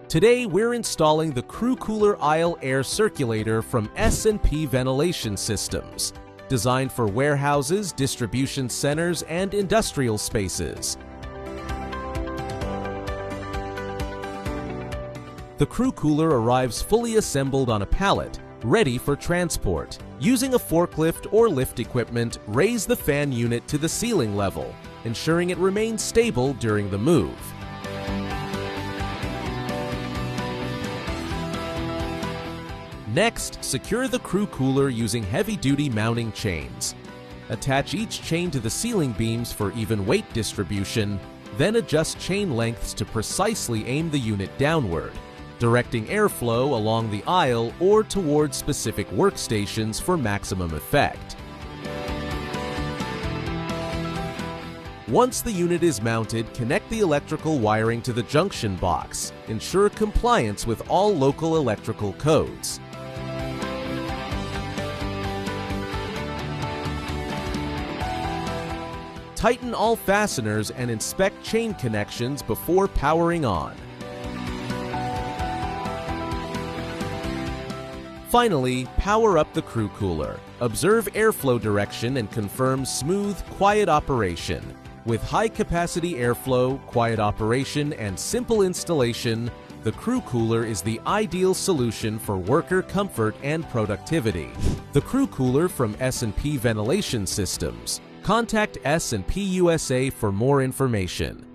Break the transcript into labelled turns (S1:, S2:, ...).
S1: Today we're installing the CrewCooler Aisle Air Circulator from S&P Ventilation Systems, designed for warehouses, distribution centers, and industrial spaces. The CrewCooler arrives fully assembled on a pallet, ready for transport. Using a forklift or lift equipment, raise the fan unit to the ceiling level, ensuring it remains stable during the move. Next, secure the CrewCooler using heavy-duty mounting chains. Attach each chain to the ceiling beams for even weight distribution, then adjust chain lengths to precisely aim the unit downward, directing airflow along the aisle or towards specific workstations for maximum effect. Once the unit is mounted, connect the electrical wiring to the junction box. Ensure compliance with all local electrical codes. Tighten all fasteners and inspect chain connections before powering on. Finally, power up the CrewCooler. Observe airflow direction and confirm smooth, quiet operation. With high-capacity airflow, quiet operation, and simple installation, the CrewCooler is the ideal solution for worker comfort and productivity. The CrewCooler from S&P Ventilation Systems. Contact S&P USA for more information.